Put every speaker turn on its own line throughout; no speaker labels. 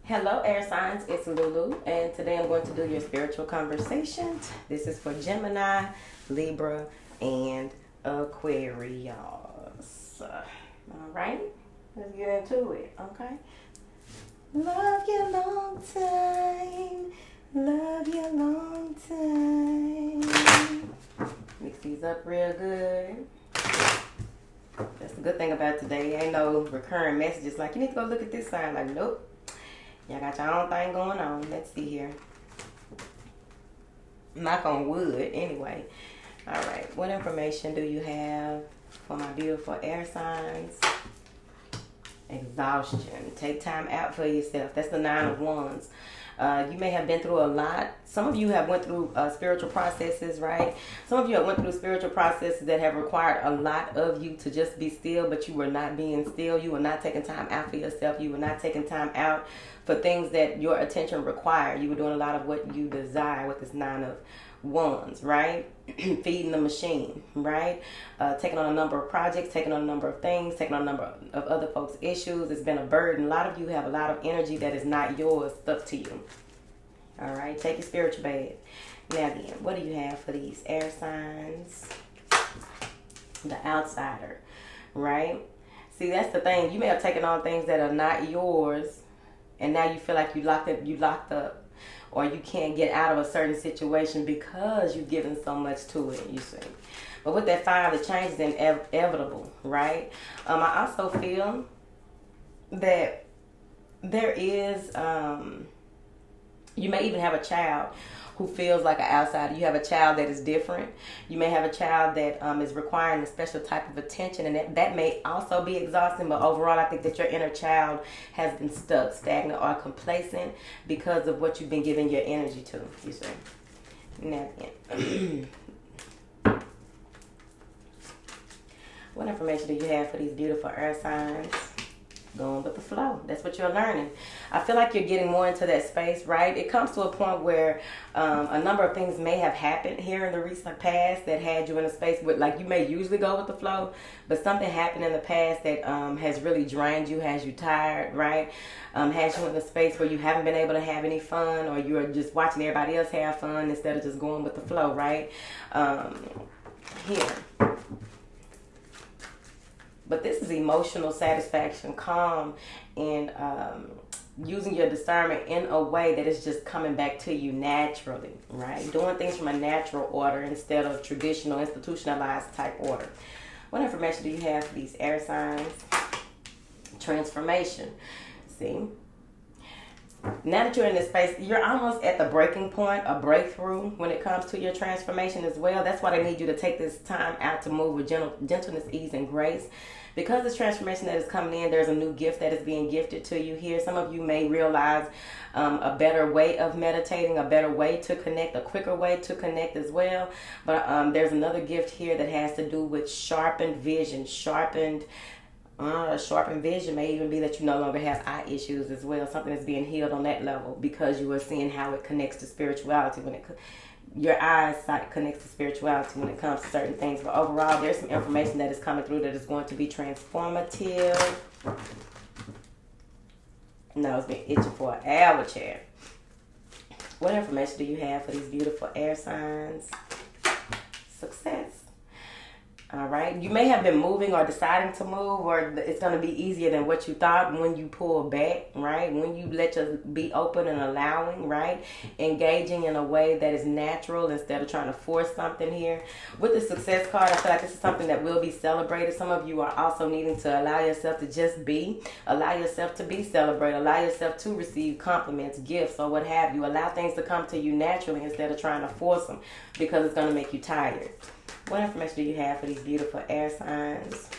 Hello, air signs. It's Lulu, and today I'm going to do your spiritual conversations. This is for Gemini, Libra, and Aquarius. All right, let's get into it. Okay. Love you long time. Love you long time. Mix these up real good. That's the good thing about today. Ain't no recurring messages like you need to go look at this sign. Like, nope. Y'all got your own thing going on. Let's see here. Knock on wood, anyway. All right. What information do you have for my beautiful air signs? Exhaustion. Take time out for yourself. That's the 9 of Wands. You may have been through a lot. Some of you have went through spiritual processes, right? Some of you have went through spiritual processes that have required a lot of you to just be still, but you were not being still. You were not taking time out for yourself. You were not taking time out for things that your attention required. You were doing a lot of what you desire with this 9 of Wands, right? Feeding the machine, right? Taking on a number of projects, taking on a number of things, taking on a number of other folks' issues. It's been a burden. A lot of you have a lot of energy that is not yours stuck to you. All right, take your spiritual bath. Now then, what do you have for these air signs? The outsider, right? See, that's the thing. You may have taken on things that are not yours, and now you feel like you locked up, or you can't get out of a certain situation because you've given so much to it, you see. But with that fire, the change is inevitable, right? I also feel that there is, you may even have a child who feels like an outsider. You have a child that is different. You may have a child that is requiring a special type of attention, and that may also be exhausting. But overall, I think that your inner child has been stuck, stagnant, or complacent because of what you've been giving your energy to, you see. Now then. What information do you have for these beautiful air signs? Going with the flow. That's what you're learning. I feel like you're getting more into that space, right? It comes to a point where a number of things may have happened here in the recent past that had you in a space where, like, you may usually go with the flow, but something happened in the past that has really drained you, has you tired, right? Has you in a space where you haven't been able to have any fun, or you're just watching everybody else have fun instead of just going with the flow, right? Here. But this is emotional satisfaction, calm, and using your discernment in a way that is just coming back to you naturally, right? Doing things from a natural order instead of traditional, institutionalized type order. What information do you have for these air signs? Transformation. See? Now that you're in this space, you're almost at the breaking point, a breakthrough when it comes to your transformation as well. That's why they need you to take this time out to move with gentleness, ease, and grace. Because this transformation that is coming in, there's a new gift that is being gifted to you here. Some of you may realize a better way of meditating, a better way to connect, a quicker way to connect as well. But there's another gift here that has to do with sharpened vision, sharpened vision may even be that you no longer have eye issues as well. Something is being healed on that level because you are seeing how it connects to spirituality. Your eyesight connects to spirituality when it comes to certain things. But overall, there's some information that is coming through that is going to be transformative. No, it's been itching for an hour, chair. What information do you have for these beautiful air signs? Success. All right. You may have been moving or deciding to move, or it's going to be easier than what you thought when you pull back, right? When you let your be open and allowing, right? Engaging in a way that is natural instead of trying to force something here. With the success card, I feel like this is something that will be celebrated. Some of you are also needing to allow yourself to just be, allow yourself to be celebrated, allow yourself to receive compliments, gifts, or what have you. Allow things to come to you naturally instead of trying to force them because it's going to make you tired. What information do you have for these beautiful air signs?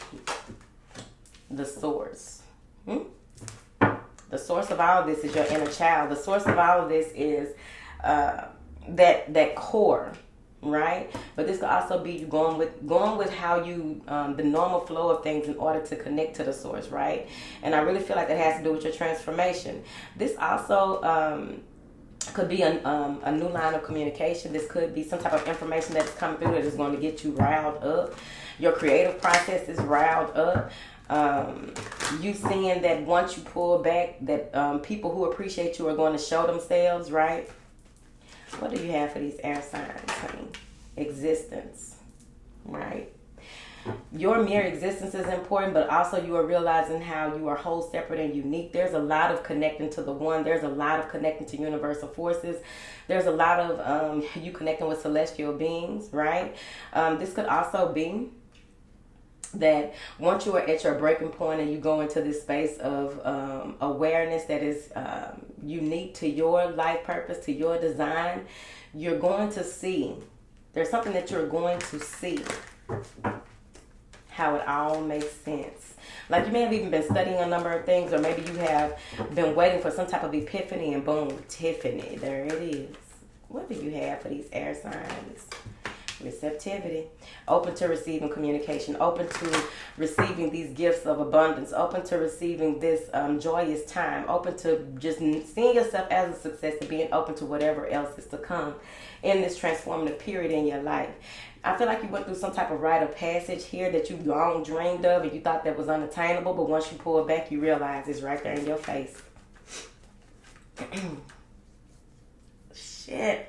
The source. The source of all of this is your inner child. The source of all of this is that core, right? But this could also be you going with how you the normal flow of things in order to connect to the source, right? And I really feel like that has to do with your transformation. This also could be a new line of communication. This could be some type of information that's coming through that is going to get you riled up. Your creative process is riled up. You seeing that once you pull back, that people who appreciate you are going to show themselves, right? What do you have for these air signs, honey? Existence, right? Your mere existence is important, but also you are realizing how you are whole, separate, and unique. There's a lot of connecting to the one. There's a lot of connecting to universal forces. There's a lot of you connecting with celestial beings, right? This could also be that once you are at your breaking point and you go into this space of awareness that is unique to your life purpose, to your design, you're going to see, there's something that you're going to see how it all makes sense. Like you may have even been studying a number of things, or maybe you have been waiting for some type of epiphany, and boom, Tiffany, there it is. What do you have for these air signs? Receptivity, open to receiving communication, open to receiving these gifts of abundance, open to receiving this joyous time, open to just seeing yourself as a success and being open to whatever else is to come in this transformative period in your life. I feel like you went through some type of rite of passage here that you've long dreamed of and you thought that was unattainable, but once you pull back, you realize it's right there in your face. Shit.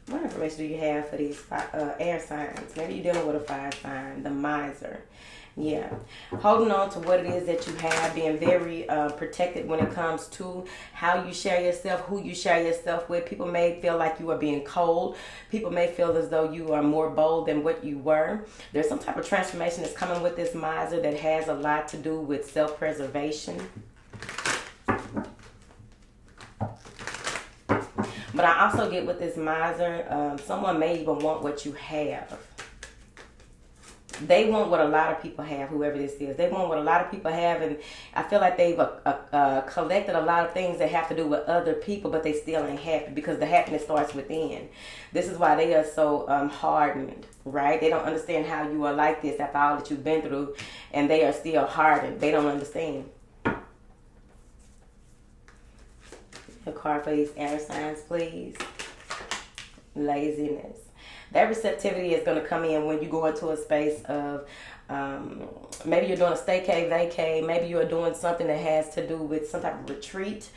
What information do you have for these air signs? Maybe you're dealing with a fire sign, the miser. Yeah. Holding on to what it is that you have, being very protected when it comes to how you share yourself, who you share yourself with. People may feel like you are being cold. People may feel as though you are more bold than what you were. There's some type of transformation that's coming with this miser that has a lot to do with self-preservation. But I also get with this miser, someone may even want what you have. They want what a lot of people have, whoever this is. They want what a lot of people have, and I feel like they've collected a lot of things that have to do with other people, but they still ain't happy because the happiness starts within. This is why they are so hardened, right? They don't understand how you are like this after all that you've been through, and they are still hardened. They don't understand. A card for these air signs, please. Laziness. That receptivity is going to come in when you go into a space of maybe you're doing a staycay, vacay. Maybe you're doing something that has to do with some type of retreat.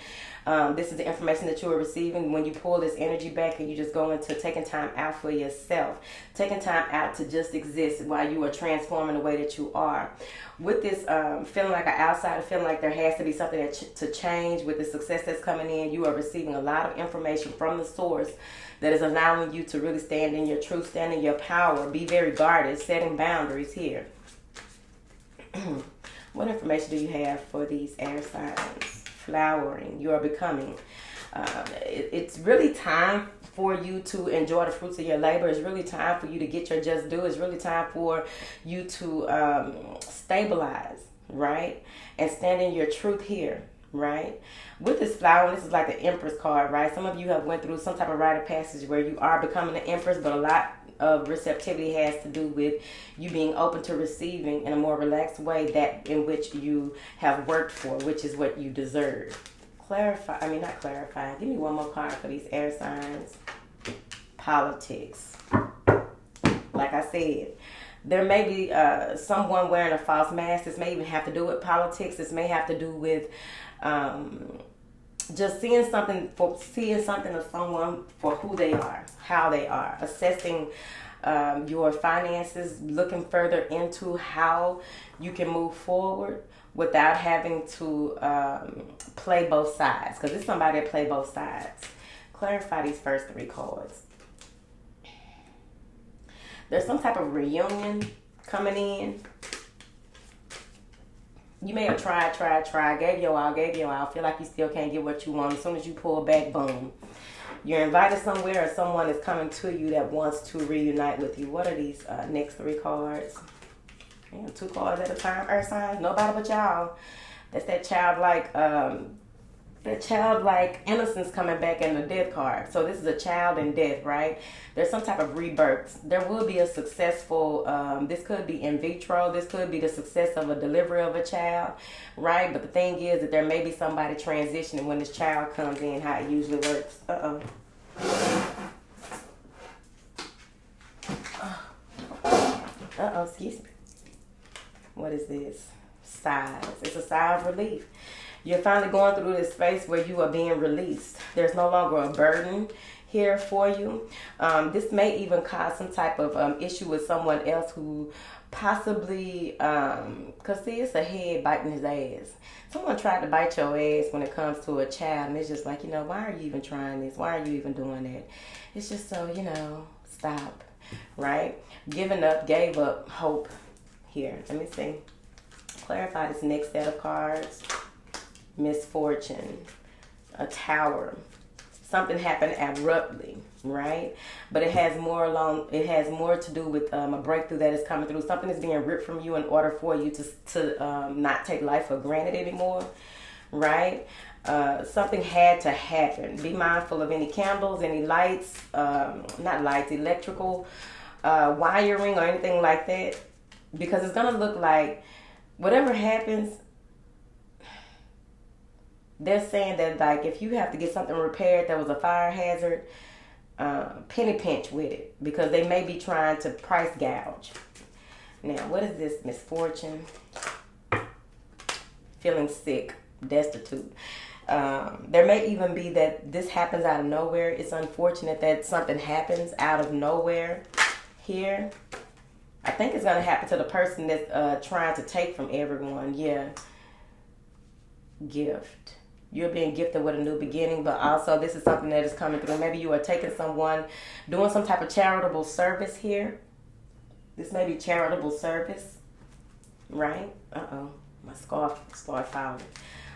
This is the information that you are receiving when you pull this energy back and you just go into taking time out for yourself. Taking time out to just exist while you are transforming the way that you are. With this feeling like an outsider, feeling like there has to be something to change, with the success that's coming in, you are receiving a lot of information from the source that is allowing you to really stand in your truth, stand in your power, be very guarded, setting boundaries here. What information do you have for these air signs? Flowering, you are becoming. It's really time for you to enjoy the fruits of your labor. It's really time for you to get your just due. It's really time for you to stabilize, right? And stand in your truth here, right? With this flower, this is like the Empress card, right? Some of you have went through some type of rite of passage where you are becoming an Empress, but a lot of receptivity has to do with you being open to receiving in a more relaxed way that in which you have worked for, which is what you deserve. Not clarify. Give me one more card for these air signs. Politics. Like I said, there may be someone wearing a false mask. This may even have to do with politics. This may have to do with just seeing something of someone for who they are, how they are, assessing your finances, looking further into how you can move forward without having to play both sides, because it's somebody that play both sides. Clarify these first three cards. There's some type of reunion coming in. You may have tried, gave your all, feel like you still can't get what you want. As soon as you pull back, boom. You're invited somewhere, or someone is coming to you that wants to reunite with you. What are these next three cards? Man, 2 cards at a time, earth signs. Nobody but y'all. That's that childlike innocence coming back in the death card. So this is a child in death, right? There's some type of rebirth. There will be a successful, this could be in vitro. This could be the success of a delivery of a child, right? But the thing is that there may be somebody transitioning when this child comes in, how it usually works. Excuse me. What is this? Sighs. It's a sigh of relief. You're finally going through this space where you are being released. There's no longer a burden here for you. This may even cause some type of issue with someone else who possibly, because see, it's a head biting his ass. Someone tried to bite your ass when it comes to a child, and it's just like, why are you even trying this? Why are you even doing that? It's just so, stop, right? Giving up, gave up hope here. Let me see. Clarify this next set of cards. Misfortune, a tower. Something happened abruptly, right? But it has more to do with a breakthrough that is coming through. Something is being ripped from you in order for you to not take life for granted anymore, right? Something had to happen. Be mindful of any candles, any lights, not lights, electrical wiring or anything like that, because it's gonna look like whatever happens. They're saying that, like, if you have to get something repaired that was a fire hazard, penny pinch with it, because they may be trying to price gouge. Now, what is this? Misfortune, feeling sick, destitute. There may even be that this happens out of nowhere. It's unfortunate that something happens out of nowhere here. I think it's going to happen to the person that's trying to take from everyone. Yeah. Gift. You're being gifted with a new beginning, but also this is something that is coming through. Maybe you are taking someone, doing some type of charitable service here. This may be charitable service, right? Uh-oh, my scarf started falling.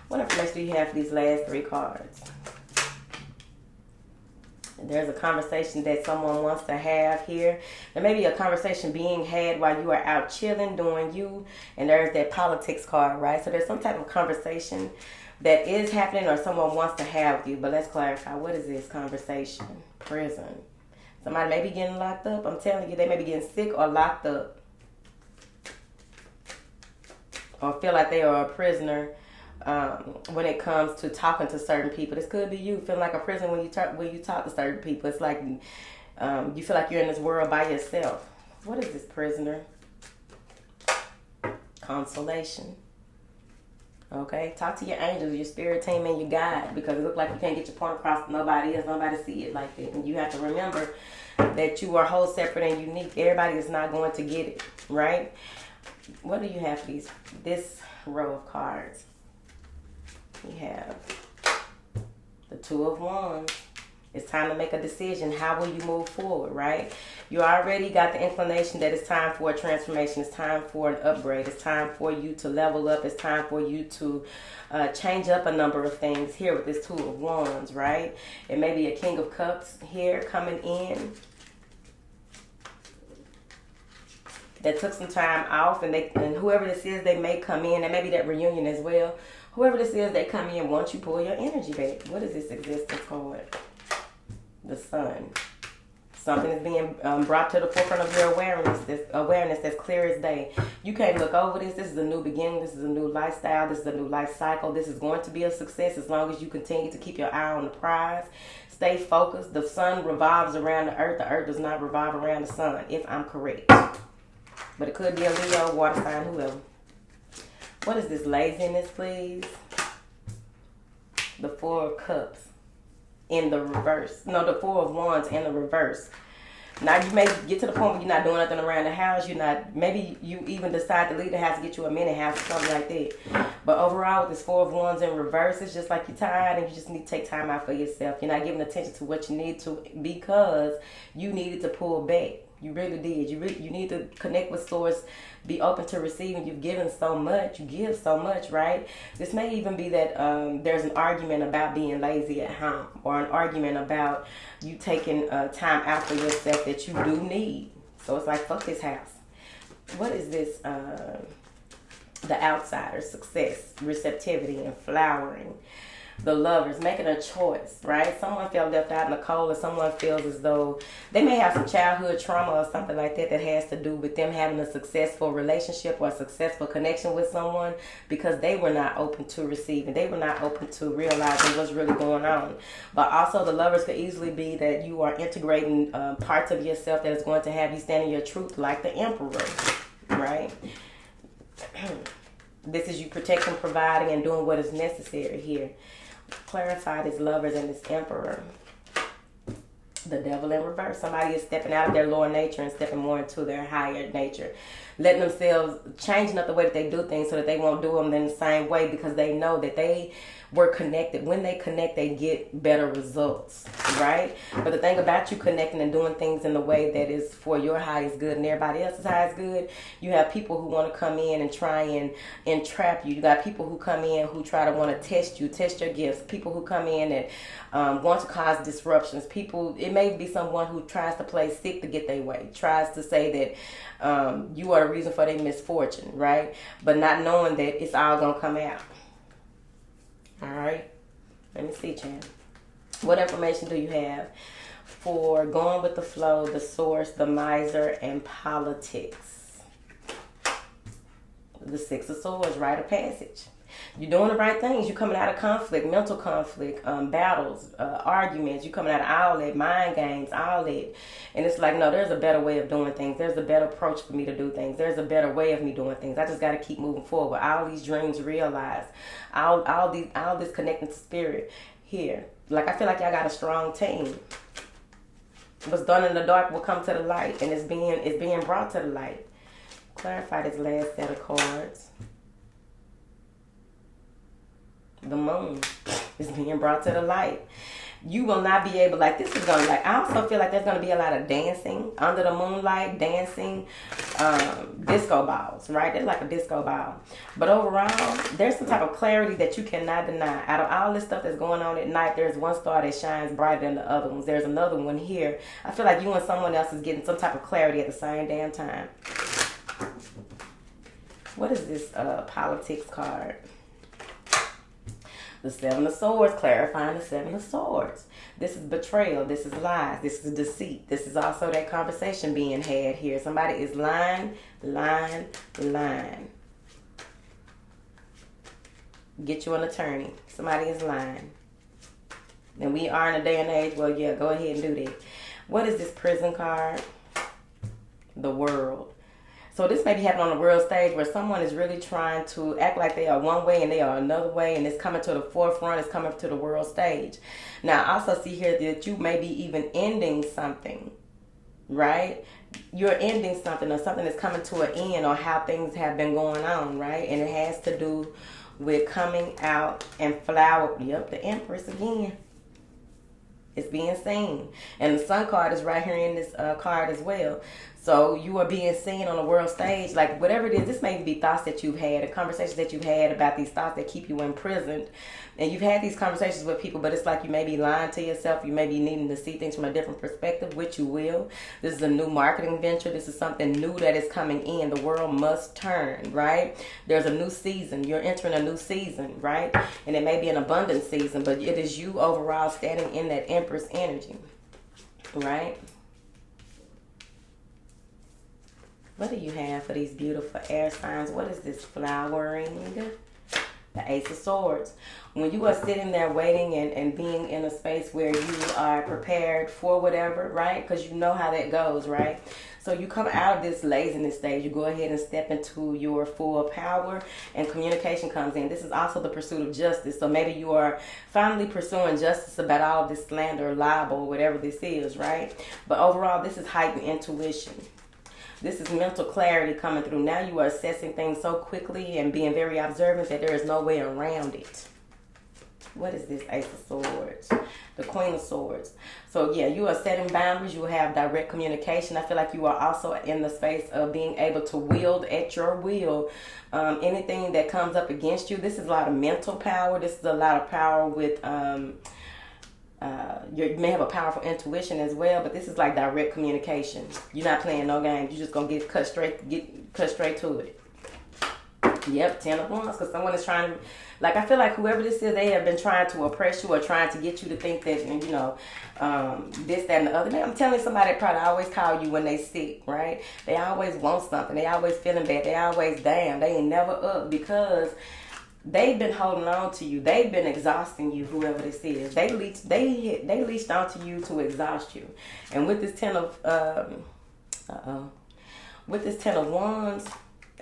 What information do you have for these last three cards? There's a conversation that someone wants to have here. There may be a conversation being had while you are out chilling, doing you. And there's that politics card, right? So there's some type of conversation that is happening or someone wants to have with you. But let's clarify. What is this conversation? Prison. Somebody may be getting locked up. I'm telling you, they may be getting sick or locked up. Or feel like they are a prisoner when it comes to talking to certain people. This could be you feeling like a prisoner when you talk to certain people. It's like you feel like you're in this world by yourself. What is this, prisoner? Consolation. Okay, talk to your angels, your spirit team, and your guide, because it looks like you can't get your point across to nobody else. Nobody see it like that, and you have to remember that you are whole, separate, and unique. Everybody is not going to get it, right? What do you have for this row of cards? We have the Two of Wands. It's time to make a decision. How will you move forward, right? You already got the inclination that it's time for a transformation. It's time for an upgrade. It's time for you to level up. It's time for you to change up a number of things here with this Two of Wands, right? It may be a King of Cups here coming in that took some time off, and whoever this is, they may come in. There may be that reunion as well. Whoever this is, they come in once you pull your energy back. What is this existence card? The Sun. Something is being brought to the forefront of your awareness. This awareness that's clear as day. You can't look over this. This is a new beginning. This is a new lifestyle. This is a new life cycle. This is going to be a success as long as you continue to keep your eye on the prize. Stay focused. The sun revolves around the earth. The earth does not revolve around the sun, if I'm correct. But it could be a Leo, water sign, whoever. What is this? Laziness, please. The Four of Cups in the reverse. No, the Four of Wands in the reverse. Now you may get to the point where you're not doing nothing around the house. Maybe you even decide to leave the house to get you a mini house or something like that. But overall, with this Four of Wands in reverse, it's just like you're tired and you just need to take time out for yourself. You're not giving attention to what you need to because you needed to pull back. You really did. You need to connect with Source, be open to receiving. You've given so much. You give so much, right? This may even be that there's an argument about being lazy at home, or an argument about you taking time out for yourself that you do need. So it's like, fuck this house. What is this? The outsider, success, receptivity, and flowering. The Lovers, making a choice, right? Someone felt left out in the cold, or someone feels as though they may have some childhood trauma or something like that has to do with them having a successful relationship or a successful connection with someone because they were not open to receiving. They were not open to realizing what's really going on. But also the Lovers could easily be that you are integrating parts of yourself that is going to have you stand in your truth like the Emperor, right? This is you protecting, providing, and doing what is necessary here. Clarify this Lovers and this Emperor. The Devil in reverse. Somebody is stepping out of their lower nature and stepping more into their higher nature. Letting themselves, changing up the way that they do things so that they won't do them in the same way, because they know that they were connected. When they connect, they get better results, right? But the thing about you connecting and doing things in the way that is for your highest good and everybody else's highest good, you have people who want to come in and try and entrap you. You got people who come in who try to want to test you, test your gifts. People who come in and want to cause disruptions. People, it may be someone who tries to play sick to get their way, tries to say that you are the reason for their misfortune, right? But not knowing that it's all going to come out. All right, let me see, Chan. What information do you have for going with the flow, the source, the miser, and politics? The Six of Swords, rite of passage. You're doing the right things. You're coming out of conflict, mental conflict, battles, arguments. You're coming out of all that, mind games, all that. And it's like, no, there's a better way of doing things. There's a better approach for me to do things. There's a better way of me doing things. I just got to keep moving forward. All these dreams realized. All this connecting to spirit here. Like, I feel like y'all got a strong team. What's done in the dark will come to the light, and it's being brought to the light. Clarify this last set of cards. The moon is being brought to the light. You will not be able, like, this is going to, like, I also feel like there's going to be a lot of dancing under the moonlight, dancing, disco balls, right? They're like a disco ball. But overall, there's some type of clarity that you cannot deny. Out of all this stuff that's going on at night, there's one star that shines brighter than the other ones. There's another one here. I feel like you and someone else is getting some type of clarity at the same damn time. What is this politics card? The Seven of Swords, clarifying the Seven of Swords. This is betrayal. This is lies. This is deceit. This is also that conversation being had here. Somebody is lying. Get you an attorney. Somebody is lying. And we are in a day and age, well, yeah, go ahead and do that. What is this prison card? The World. So this may be happening on the world stage where someone is really trying to act like they are one way and they are another way, and it's coming to the forefront, it's coming to the world stage. Now, I also see here that you may be even ending something, right? You're ending something, or something is coming to an end, or how things have been going on, right? And it has to do with coming out and flower. Yep, the Empress again. It's being seen. And the Sun card is right here in this card as well. So you are being seen on the world stage. Like, whatever it is, this may be thoughts that you've had, or conversations that you've had about these thoughts that keep you imprisoned. And you've had these conversations with people, but it's like you may be lying to yourself. You may be needing to see things from a different perspective, which you will. This is a new marketing venture. This is something new that is coming in. The world must turn, right? There's a new season. You're entering a new season, right? And it may be an abundant season, but it is you overall standing in that Empress energy, right? What do you have for these beautiful air signs? What is this flowering? The Ace of Swords. When you are sitting there waiting and being in a space where you are prepared for whatever, right? Because you know how that goes, right? So you come out of this laziness stage. You go ahead and step into your full power, and communication comes in. This is also the pursuit of justice. So maybe you are finally pursuing justice about all of this slander, libel, whatever this is, right? But overall, this is heightened intuition. This is mental clarity coming through. Now you are assessing things so quickly and being very observant that there is no way around it. What is this Ace of Swords? The Queen of Swords. So yeah, you are setting boundaries. You will have direct communication. I feel like you are also in the space of being able to wield at your will anything that comes up against you. This is a lot of mental power. This is a lot of power with... you may have a powerful intuition as well, but this is like direct communication. You're not playing no games. You're just gonna get cut straight to it. Yep, 10 of Wands, because someone is trying to, like, I feel like whoever this is, they have been trying to oppress you or trying to get you to think that, you know, this, that, and the other. Man, I'm telling you, somebody probably always call you when they sick, right? They always want something. They always feeling bad. They always down. They ain't never up because they've been holding on to you. They've been exhausting you, whoever this is. They leached onto you to exhaust you. And with this 10 of, with this 10 of Wands,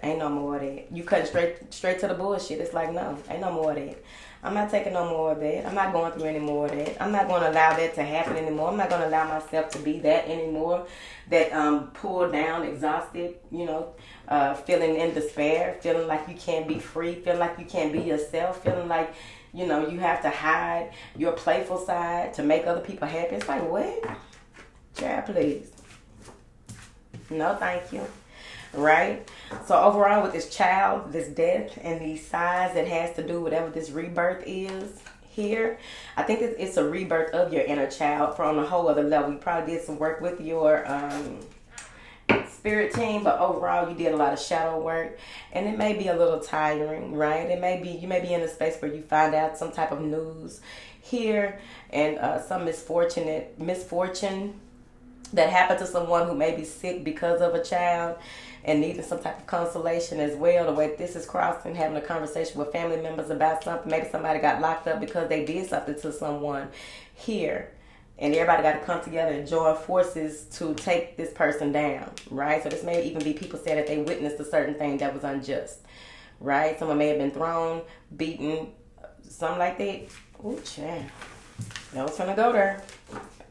Ain't no more of that. You cutting straight to the bullshit. It's like, no, ain't no more of that. I'm not taking no more of that. I'm not going through any more of that. I'm not going to allow that to happen anymore. I'm not going to allow myself to be that anymore. That pulled down, exhausted, feeling in despair, feeling like you can't be free, feeling like you can't be yourself, feeling like, you have to hide your playful side to make other people happy. It's like, what? Child, please. No, thank you. Right? So overall, with this child, this death, and these signs that has to do whatever this rebirth is here, I think it's a rebirth of your inner child from a whole other level. You probably did some work with your spirit team, but overall you did a lot of shadow work, and it may be a little tiring, right? You may be in a space where you find out some type of news here, and some misfortune that happened to someone who may be sick because of a child and needing some type of consolation as well. The way this is crossing, having a conversation with family members about something. Maybe somebody got locked up because they did something to someone here. And everybody got to come together and join forces to take this person down, right? So this may even be people saying that they witnessed a certain thing that was unjust, right? Someone may have been thrown, beaten, something like that. Ooh, child. I was finna go there.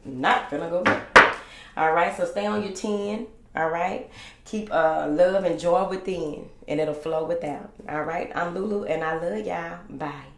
Not finna go there. All right, so stay on your 10, all right? Keep love and joy within, and it'll flow without, all right? I'm Lulu, and I love y'all. Bye.